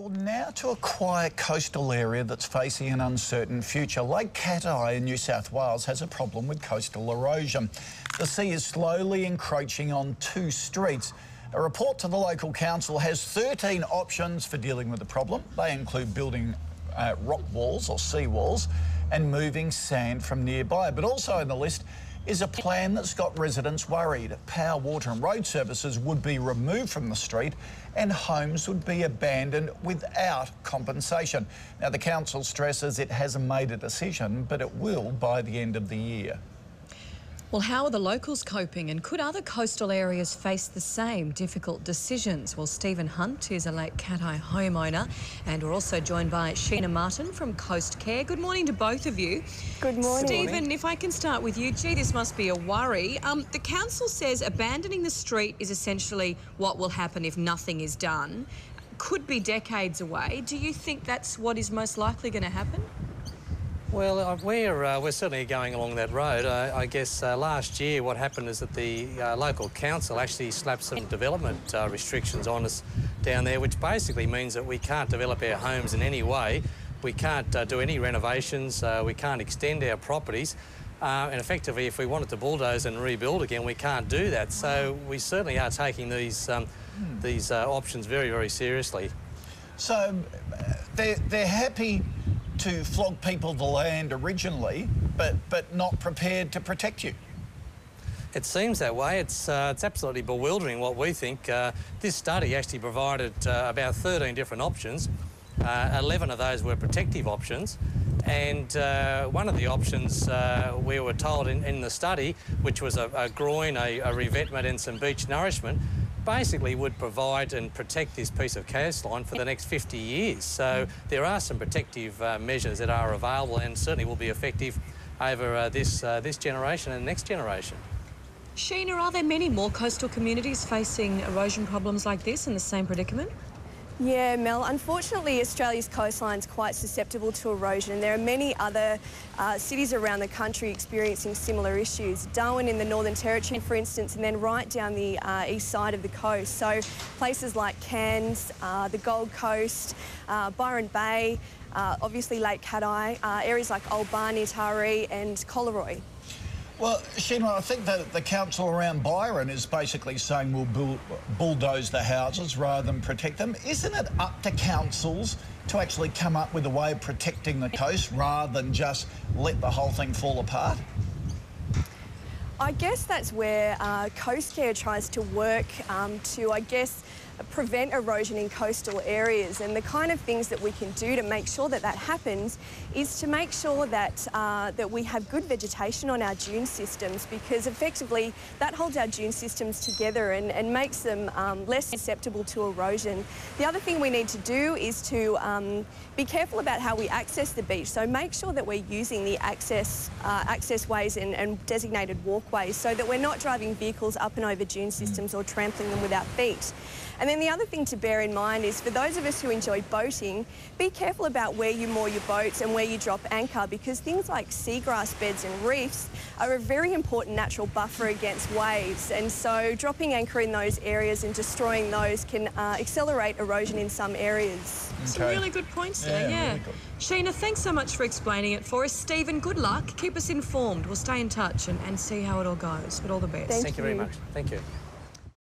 Well, now to a quiet coastal area that's facing an uncertain future. Lake Cat-Eye in New South Wales has a problem with coastal erosion. The sea is slowly encroaching on two streets. A report to the local council has 13 options for dealing with the problem. They include building rock walls or sea walls and moving sand from nearby. But also in the list is a plan that's got residents worried. Power, water and road services would be removed from the street and homes would be abandoned without compensation. Now, the council stresses it hasn't made a decision, but it will by the end of the year. Well, how are the locals coping, and could other coastal areas face the same difficult decisions? Well, Stephen Hunt is a Lake Cat-Eye homeowner, and we're also joined by Sheena Martin from Coast Care. Good morning to both of you. Good morning. Stephen, if I can start with you. Gee, this must be a worry. The council says abandoning the street is essentially what will happen if nothing is done. Could be decades away. Do you think that's what is most likely going to happen? Well, we're certainly going along that road. I guess last year what happened is that the local council actually slapped some development restrictions on us down there, which basically means that we can't develop our homes in any way. We can't do any renovations. We can't extend our properties. And effectively, if we wanted to bulldoze and rebuild again, we can't do that. So we certainly are taking these options very, very seriously. So they're happy to flog people the land originally, but not prepared to protect you. It seems that way. It's absolutely bewildering what we think. This study actually provided about 13 different options. 11 of those were protective options, and one of the options we were told in the study, which was a groin, a revetment and some beach nourishment, basically would provide and protect this piece of coastline for the next 50 years. So there are some protective measures that are available and certainly will be effective over this generation and the next generation. Sheena, are there many more coastal communities facing erosion problems like this in the same predicament? Yeah, Mel, unfortunately Australia's coastline is quite susceptible to erosion, and there are many other cities around the country experiencing similar issues. Darwin in the Northern Territory, for instance, and then right down the east side of the coast. So places like Cairns, the Gold Coast, Byron Bay, obviously Lake Cat-Eye, areas like Old Bar near Taree and Collaroy. Well, Sheena, I think that the council around Byron is basically saying we'll bulldoze the houses rather than protect them. Isn't it up to councils to actually come up with a way of protecting the coast rather than just let the whole thing fall apart? I guess that's where Coast Care tries to work to, I guess, prevent erosion in coastal areas, and the kind of things that we can do to make sure that that happens is to make sure that that we have good vegetation on our dune systems, because effectively that holds our dune systems together and makes them less susceptible to erosion. The other thing we need to do is to be careful about how we access the beach, so make sure that we're using the access ways and designated walkways so that we're not driving vehicles up and over dune systems or trampling them with our feet. And then the other thing to bear in mind is for those of us who enjoy boating, be careful about where you moor your boats and where you drop anchor, because things like seagrass beds and reefs are a very important natural buffer against waves. And so dropping anchor in those areas and destroying those can accelerate erosion in some areas. Okay. Some really good points there, yeah. Really good. Sheena, thanks so much for explaining it for us. Stephen, good luck. Keep us informed. We'll stay in touch and see how it all goes. But all the best. Thank Thank you very much. Thank you.